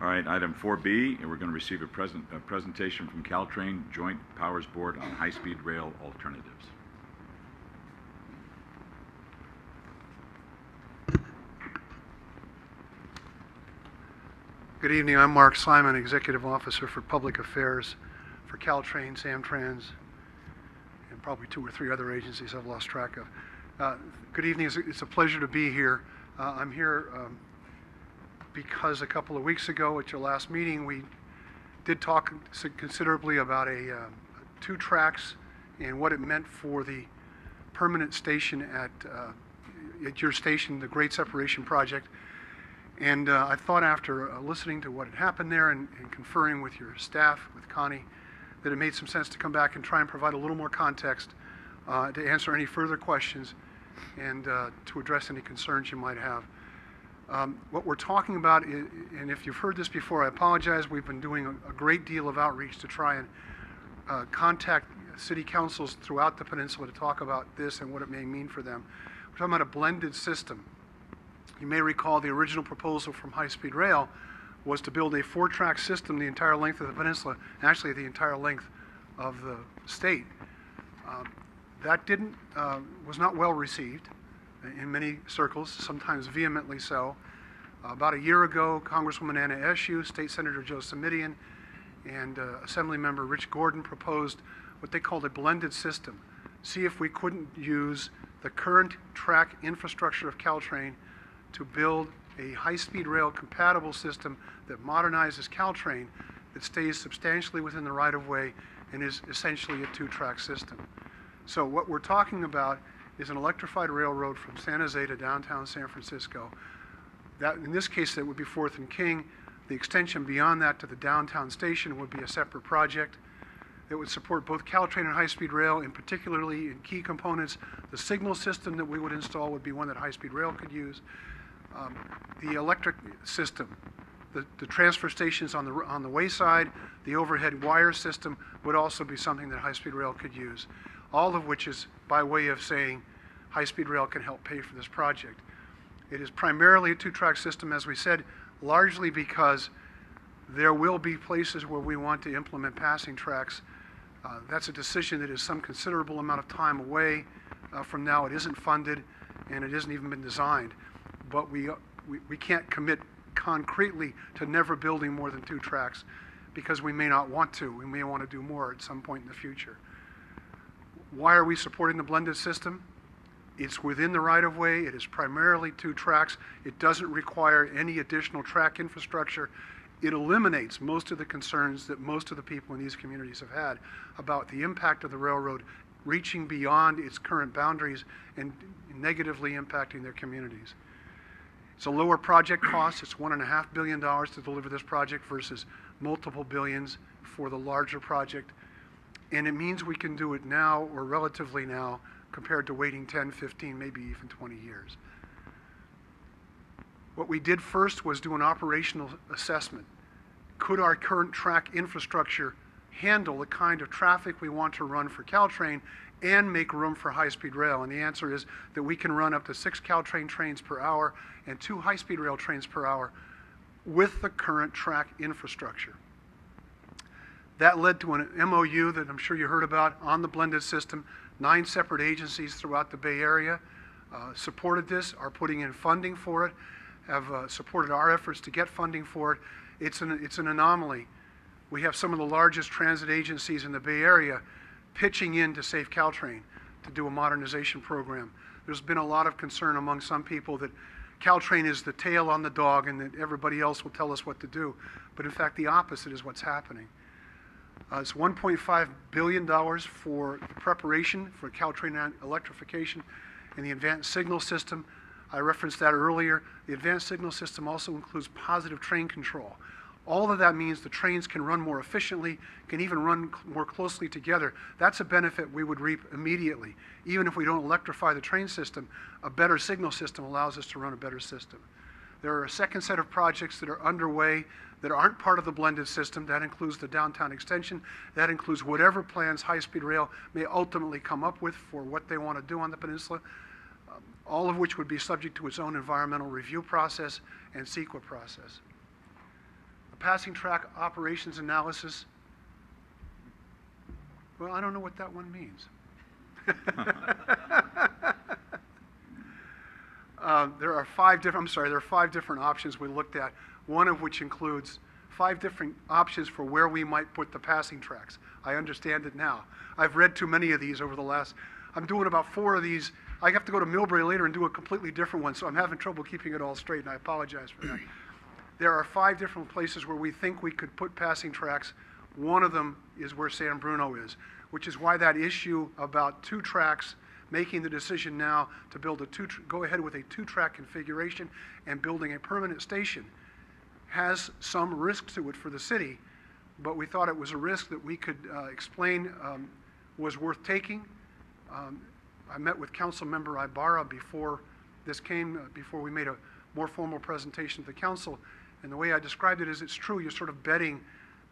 All right, item 4B, and we're going to receive a presentation from Caltrain Joint Powers Board on high-speed rail alternatives. Good evening. I'm Mark Simon, Executive Officer for Public Affairs for Caltrain, Samtrans, and probably 2 or 3 other agencies I've lost track of. Good evening. It's a pleasure to be here. I'm here because a couple of weeks ago at your last meeting we did talk considerably about 2 tracks and what it meant for the permanent station at your station, the Great Separation Project. And I thought after listening to what had happened there and conferring with your staff, with Connie, that it made some sense to come back and try and provide a little more context to answer any further questions and to address any concerns you might have. What we're talking about is, and if you've heard this before, I apologize, we've been doing a great deal of outreach to try and contact city councils throughout the peninsula to talk about this and what it may mean for them. We're talking about a blended system. You may recall the original proposal from High Speed Rail was to build a 4-track system the entire length of the peninsula, and actually the entire length of the state. That was not well received in many circles, sometimes vehemently so. About a year ago, Congresswoman Anna Eshoo, State Senator Joe Simidian, and Assemblymember Rich Gordon proposed what they called a blended system. See if we couldn't use the current track infrastructure of Caltrain to build a high-speed rail compatible system that modernizes Caltrain, that stays substantially within the right-of-way and is essentially a 2-track system. So what we're talking about is an electrified railroad from San Jose to downtown San Francisco. That, in this case, that would be 4th and King. The extension beyond that to the downtown station would be a separate project that would support both Caltrain and high-speed rail, and particularly in key components. The signal system that we would install would be one that high-speed rail could use. The electric system, the transfer stations on the wayside, the overhead wire system would also be something that high-speed rail could use. All of which is by way of saying high-speed rail can help pay for this project. It is primarily a 2-track system, as we said, largely because there will be places where we want to implement passing tracks. That's a decision that is some considerable amount of time away from now. It isn't funded and it hasn't even been designed. But we can't commit concretely to never building more than 2 tracks because we may not want to. We may want to do more at some point in the future. Why are we supporting the blended system? It's within the right-of-way. It is primarily 2 tracks. It doesn't require any additional track infrastructure. It eliminates most of the concerns that most of the people in these communities have had about the impact of the railroad reaching beyond its current boundaries and negatively impacting their communities. It's a lower project cost. It's $1.5 billion to deliver this project versus multiple billions for the larger project. And it means we can do it now, or relatively now, compared to waiting 10, 15, maybe even 20 years. What we did first was do an operational assessment. Could our current track infrastructure handle the kind of traffic we want to run for Caltrain and make room for high-speed rail? And the answer is that we can run up to 6 Caltrain trains per hour and 2 high-speed rail trains per hour with the current track infrastructure. That led to an MOU that I'm sure you heard about on the blended system. 9 separate agencies throughout the Bay Area supported this, are putting in funding for it, have supported our efforts to get funding for it. It's an anomaly. We have some of the largest transit agencies in the Bay Area pitching in to save Caltrain to do a modernization program. There's been a lot of concern among some people that Caltrain is the tail on the dog and that everybody else will tell us what to do. But in fact, the opposite is what's happening. It's $1.5 billion for preparation for Caltrain electrification and the advanced signal system. I referenced that earlier. The advanced signal system also includes positive train control. All of that means the trains can run more efficiently, can even run more closely together. That's a benefit we would reap immediately. Even if we don't electrify the train system, a better signal system allows us to run a better system. There are a second set of projects that are underway that aren't part of the blended system. That includes the downtown extension. That includes whatever plans high-speed rail may ultimately come up with for what they want to do on the peninsula, all of which would be subject to its own environmental review process and CEQA process. passing track operations analysis. Well, I don't know what that one means. There are five different options we looked at, one of which includes 5 different options for where we might put the passing tracks. I understand it now. I've read too many of these over the last, I'm doing about 4 of these. I have to go to Millbrae later and do a completely different one, so I'm having trouble keeping it all straight, and I apologize for that. There are 5 different places where we think we could put passing tracks. One of them is where San Bruno is, which is why that issue about 2 tracks, making the decision now to build go ahead with a 2-track configuration and building a permanent station has some risk to it for the city, but we thought it was a risk that we could explain was worth taking. I met with Council Member Ibarra before this came, before we made a more formal presentation to the council, and the way I described it is it's true, you're sort of betting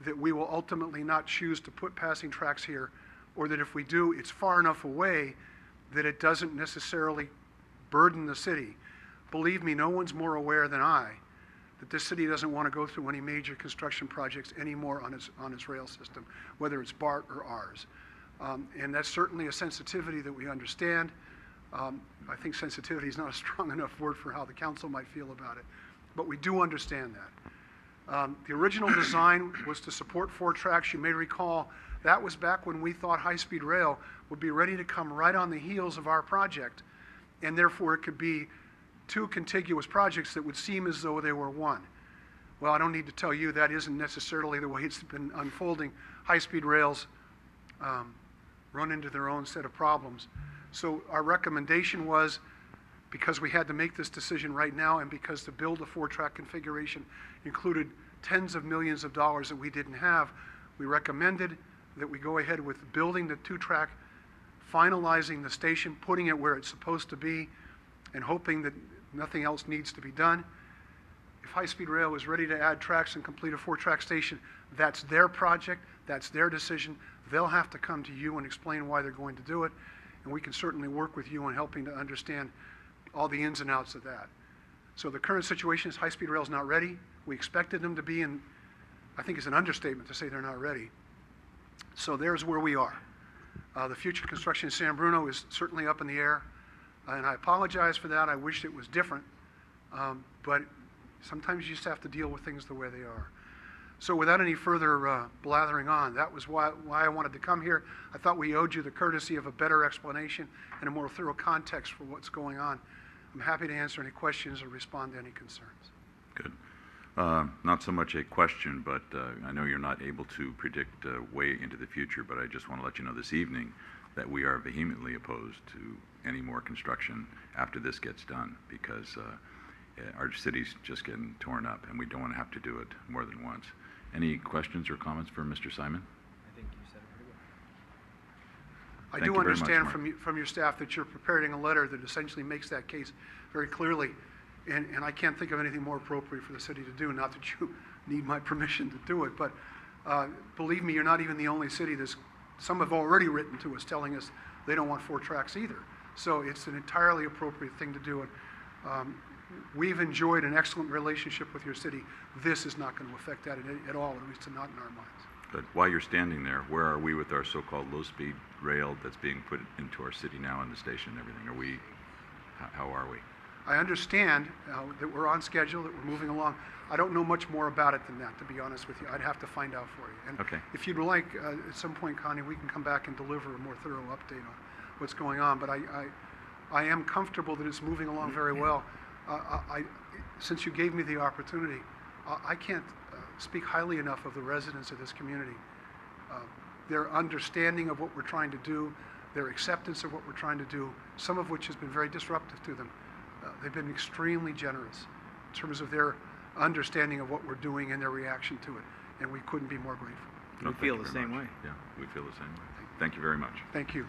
that we will ultimately not choose to put passing tracks here, or that if we do, it's far enough away that it doesn't necessarily burden the city. Believe me, no one's more aware than I that this city doesn't want to go through any major construction projects anymore on its rail system, whether it's BART or ours. And that's certainly a sensitivity that we understand. I think sensitivity is not a strong enough word for how the council might feel about it, but we do understand that. The original design was to support 4 tracks. You may recall that was back when we thought high-speed rail would be ready to come right on the heels of our project, and therefore it could be 2 contiguous projects that would seem as though they were one. Well, I don't need to tell you that isn't necessarily the way it's been unfolding. High-speed rails run into their own set of problems. So our recommendation was, because we had to make this decision right now and because to build a 4-track configuration included tens of millions of dollars that we didn't have, we recommended that we go ahead with building the 2-track, finalizing the station, putting it where it's supposed to be, and hoping that nothing else needs to be done. If high-speed rail is ready to add tracks and complete a 4-track station, that's their project, that's their decision. They'll have to come to you and explain why they're going to do it, and we can certainly work with you in helping to understand all the ins and outs of that. So the current situation is high-speed rail is not ready. We expected them to be, and I think it's an understatement to say they're not ready. So there's where we are. The future construction in San Bruno is certainly up in the air, and I apologize for that. I wish it was different, but sometimes you just have to deal with things the way they are. So without any further blathering on, that was why I wanted to come here. I thought we owed you the courtesy of a better explanation and a more thorough context for what's going on. I'm happy to answer any questions or respond to any concerns. Good. Not so much a question, but I know you're not able to predict way into the future, but I just want to let you know this evening that we are vehemently opposed to any more construction after this gets done, because our city's just getting torn up and we don't want to have to do it more than once. Any questions or comments for Mr. Simon? I think you said it pretty well. I Thank do you very much, understand Mark. from your staff that you're preparing a letter that essentially makes that case very clearly, and I can't think of anything more appropriate for the city to do, not that you need my permission to do it, but believe me, you're not even the only city. Some have already written to us telling us they don't want 4 tracks either. So it's an entirely appropriate thing to do. And we've enjoyed an excellent relationship with your city. This is not going to affect that at all, at least not in our minds. Good. While you're standing there, where are we with our so-called low-speed rail that's being put into our city now in the station and everything? How are we? I understand that we're on schedule, that we're moving along. I don't know much more about it than that, to be honest with you. I'd have to find out for you. And Okay. if you'd like, at some point, Connie, we can come back and deliver a more thorough update on what's going on. But I am comfortable that it's moving along very well. Since you gave me the opportunity, I can't speak highly enough of the residents of this community. Their understanding of what we're trying to do, their acceptance of what we're trying to do, some of which has been very disruptive to them. They've been extremely generous in terms of their understanding of what we're doing and their reaction to it, and we couldn't be more grateful. We feel the same way. Yeah, we feel the same way. Thank you very much. Thank you.